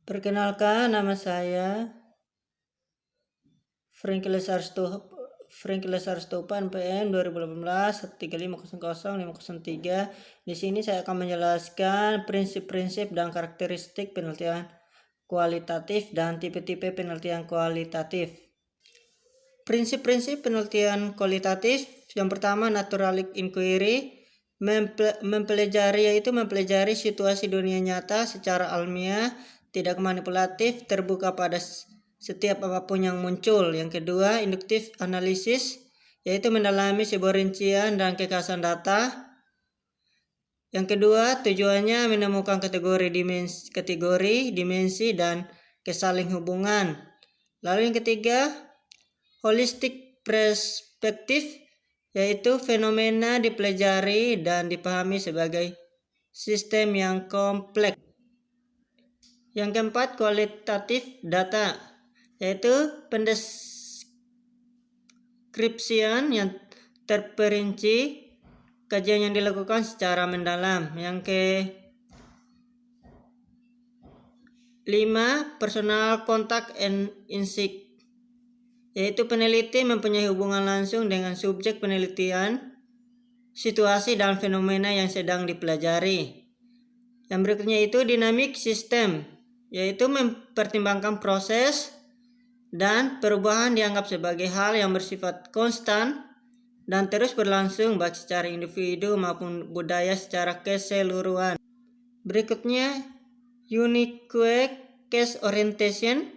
Perkenalkan, nama saya Franky Lesarstopan PM 2018 13500 Di sini saya akan menjelaskan prinsip-prinsip dan karakteristik penelitian kualitatif dan tipe-tipe penelitian kualitatif. Prinsip-prinsip penelitian kualitatif yang pertama, naturalistic inquiry, mempelajari situasi dunia nyata secara ilmiah, tidak manipulatif, terbuka pada setiap apapun yang muncul. Yang kedua, inductive analysis, yaitu mendalami sebuah rincian dan kekhasan data. Yang kedua, tujuannya menemukan kategori, dimensi, dan kesaling hubungan. Lalu yang ketiga, holistic perspective, yaitu fenomena dipelajari dan dipahami sebagai sistem yang kompleks. Yang keempat, kualitatif data, yaitu pendeskripsian yang terperinci, kajian yang dilakukan secara mendalam. Yang kelima, personal contact and insight, yaitu peneliti mempunyai hubungan langsung dengan subjek penelitian, situasi dan fenomena yang sedang dipelajari. Yang berikutnya itu dynamic system, yaitu mempertimbangkan proses dan perubahan dianggap sebagai hal yang bersifat konstan dan terus berlangsung baik secara individu maupun budaya secara keseluruhan. Berikutnya unique case orientation,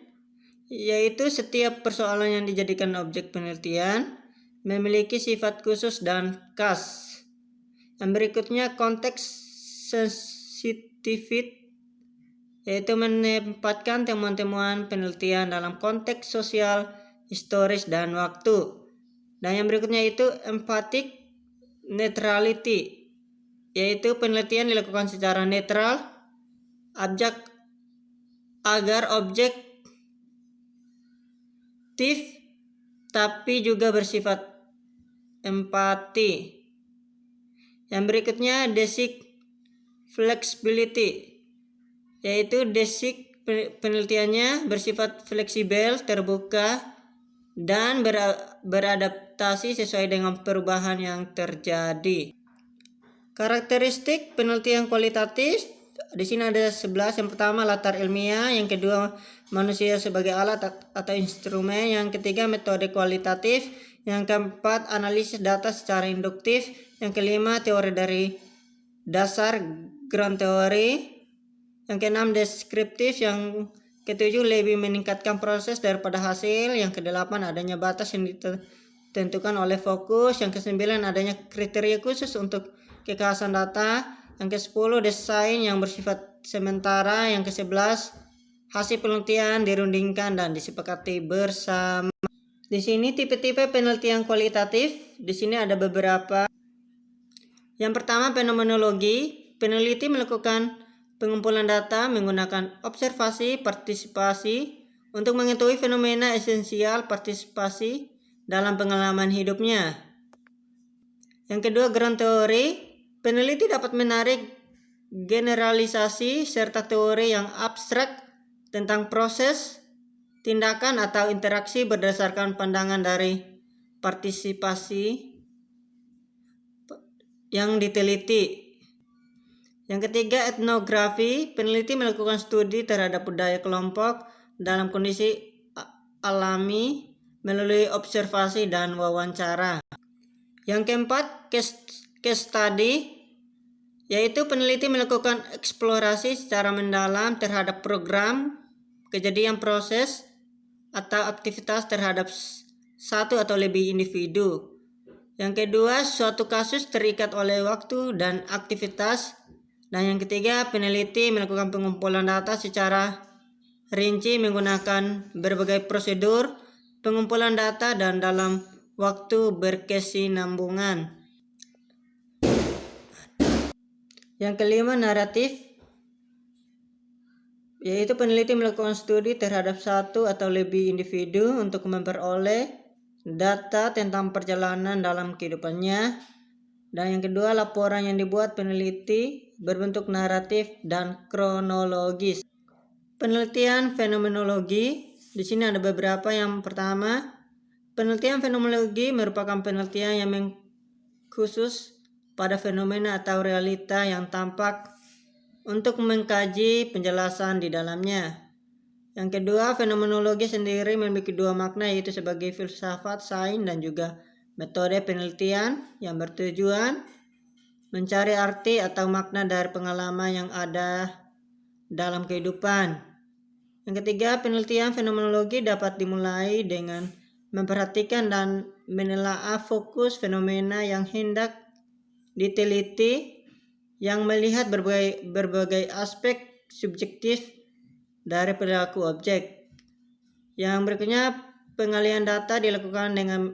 yaitu setiap persoalan yang dijadikan objek penelitian memiliki sifat khusus dan khas. Yang berikutnya konteks sensitivity, yaitu menempatkan temuan-temuan penelitian dalam konteks sosial, historis, dan waktu. Dan yang berikutnya itu emphatic neutrality, yaitu penelitian dilakukan secara netral, agar objektif tapi juga bersifat empati. Yang berikutnya basic flexibility, yaitu basic penelitiannya bersifat fleksibel, terbuka, dan beradaptasi sesuai dengan perubahan yang terjadi. Karakteristik penelitian kualitatif di sini ada 11. Yang pertama, latar ilmiah. Yang kedua, manusia sebagai alat atau instrumen. Yang ketiga, metode kualitatif. Yang keempat, analisis data secara induktif. Yang kelima, teori dari dasar, ground theory. Yang keenam, deskriptif. Yang ketujuh, lebih meningkatkan proses daripada hasil. Yang kedelapan, adanya batas yang ditentukan oleh fokus. Yang kesembilan, adanya kriteria khusus untuk kekhasan data. Yang ke-10, desain yang bersifat sementara. Yang ke-11, hasil penelitian dirundingkan dan disepakati bersama. Di sini tipe-tipe penelitian kualitatif. Di sini ada beberapa. Yang pertama, fenomenologi. Peneliti melakukan pengumpulan data menggunakan observasi partisipasi untuk mengetahui fenomena esensial partisipasi dalam pengalaman hidupnya. Yang kedua, ground theory. Peneliti dapat menarik generalisasi serta teori yang abstrak tentang proses, tindakan, atau interaksi berdasarkan pandangan dari partisipasi yang diteliti. Yang ketiga, etnografi. Peneliti melakukan studi terhadap budaya kelompok dalam kondisi alami melalui observasi dan wawancara. Yang keempat, case study, yaitu peneliti melakukan eksplorasi secara mendalam terhadap program, kejadian, proses, atau aktivitas terhadap satu atau lebih individu. Yang kedua, suatu kasus terikat oleh waktu dan aktivitas. Dan yang ketiga, peneliti melakukan pengumpulan data secara rinci menggunakan berbagai prosedur pengumpulan data dan dalam waktu berkesinambungan. Yang kelima, naratif, yaitu peneliti melakukan studi terhadap satu atau lebih individu untuk memperoleh data tentang perjalanan dalam kehidupannya. Dan yang kedua, laporan yang dibuat peneliti berbentuk naratif dan kronologis. Penelitian fenomenologi. Di sini ada beberapa. Yang pertama, penelitian fenomenologi merupakan penelitian yang khusus pada fenomena atau realita yang tampak untuk mengkaji penjelasan di dalamnya. Yang kedua, fenomenologi sendiri memiliki dua makna, yaitu sebagai filsafat, sains, dan juga metode penelitian yang bertujuan mencari arti atau makna dari pengalaman yang ada dalam kehidupan. Yang ketiga, penelitian fenomenologi dapat dimulai dengan memperhatikan dan menelaah fokus fenomena yang hendak diteliti, yang melihat berbagai aspek subjektif dari perilaku objek. Yang berikutnya, pengalihan data dilakukan dengan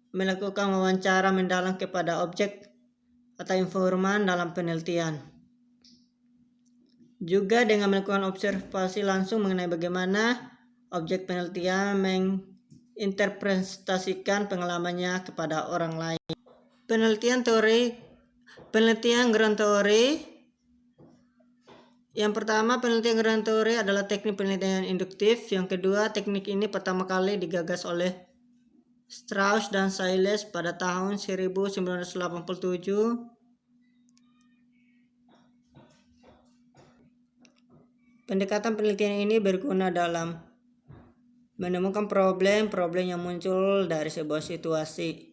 melakukan wawancara mendalam kepada objek atau informan dalam penelitian. Juga dengan melakukan observasi langsung mengenai bagaimana objek penelitian menginterpretasikan pengalamannya kepada orang lain. Penelitian ground theory. Yang pertama, penelitian ground theory adalah teknik penelitian induktif. Yang kedua, teknik ini pertama kali digagas oleh Strauss dan Sayles pada tahun 1987. Pendekatan penelitian ini berguna dalam menemukan problem-problem yang muncul dari sebuah situasi.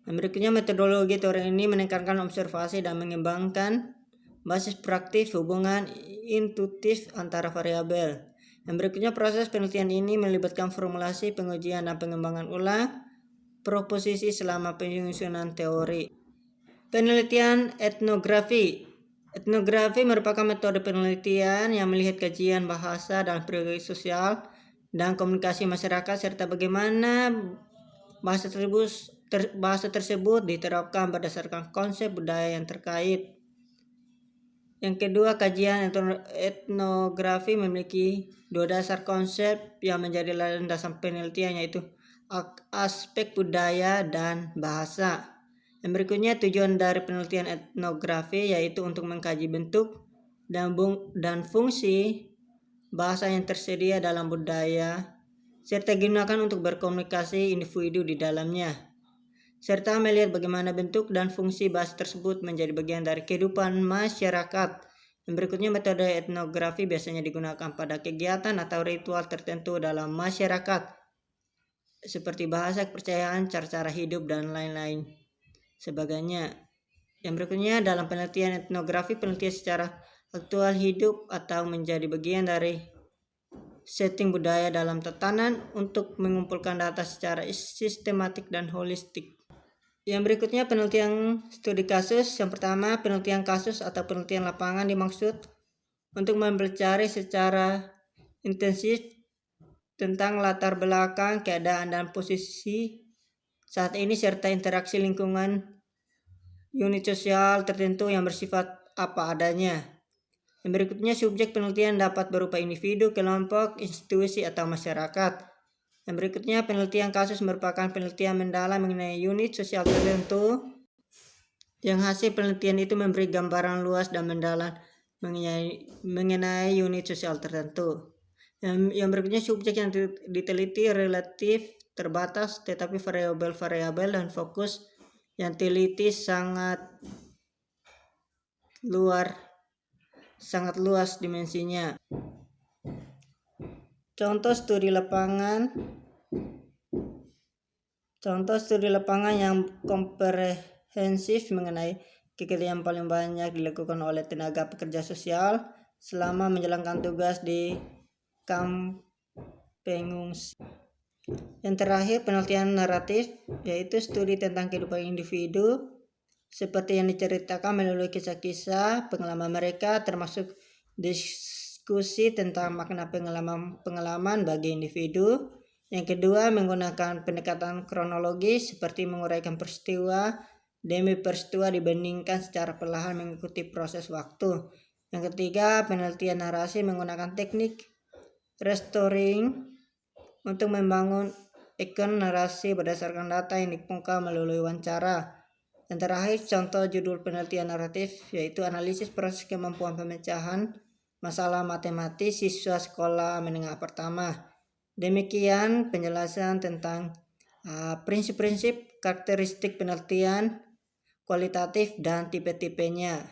Yang berikutnya, metodologi teori ini menekankan observasi dan mengembangkan basis praktis hubungan intuitif antara variabel. Yang berikutnya, proses penelitian ini melibatkan formulasi, pengujian, dan pengembangan ulang proposisi selama penyusunan teori. Penelitian etnografi. Etnografi merupakan metode penelitian yang melihat kajian bahasa dan perilaku sosial dan komunikasi masyarakat, serta bagaimana bahasa tersebut diterapkan berdasarkan konsep budaya yang terkait. Yang kedua, kajian etnografi memiliki dua dasar konsep yang menjadi landasan penelitian, yaitu aspek budaya dan bahasa. Yang berikutnya, tujuan dari penelitian etnografi yaitu untuk mengkaji bentuk dan fungsi bahasa yang tersedia dalam budaya, serta digunakan untuk berkomunikasi individu di dalamnya, serta melihat bagaimana bentuk dan fungsi bahasa tersebut menjadi bagian dari kehidupan masyarakat. Yang berikutnya, metode etnografi biasanya digunakan pada kegiatan atau ritual tertentu dalam masyarakat, seperti bahasa, kepercayaan, cara-cara hidup, dan lain-lain sebagainya. Yang berikutnya, dalam penelitian etnografi, penelitian secara aktual hidup atau menjadi bagian dari setting budaya dalam tatanan untuk mengumpulkan data secara sistematik dan holistik. Yang berikutnya, penelitian studi kasus. Yang pertama, penelitian kasus atau penelitian lapangan dimaksud untuk mempelajari secara intensif tentang latar belakang, keadaan, dan posisi saat ini, serta interaksi lingkungan unit sosial tertentu yang bersifat apa adanya. Yang berikutnya, subjek penelitian dapat berupa individu, kelompok, institusi, atau masyarakat. Yang berikutnya, penelitian kasus merupakan penelitian mendalam mengenai unit sosial tertentu, yang hasil penelitian itu memberi gambaran luas dan mendalam mengenai unit sosial tertentu. Yang berikutnya, subjek yang diteliti relatif terbatas, tetapi variabel-variabel dan fokus yang diteliti sangat luas dimensinya. Contoh studi lapangan yang komprehensif mengenai kegiatan yang paling banyak dilakukan oleh tenaga pekerja sosial selama menjalankan tugas di kamp pengungsi. Yang terakhir, penelitian naratif, yaitu studi tentang kehidupan individu seperti yang diceritakan melalui kisah-kisah pengalaman mereka, termasuk diskusi tentang makna pengalaman bagi individu. Yang kedua, menggunakan pendekatan kronologis seperti menguraikan peristiwa demi peristiwa dibandingkan secara perlahan mengikuti proses waktu. Yang ketiga, penelitian narasi menggunakan teknik restoring untuk membangun ikon narasi berdasarkan data yang dikumpulkan melalui wawancara. Yang terakhir, contoh judul penelitian naratif yaitu analisis proses kemampuan pemecahan masalah matematis siswa sekolah menengah pertama. Demikian penjelasan tentang prinsip-prinsip, karakteristik penelitian kualitatif dan tipe-tipenya.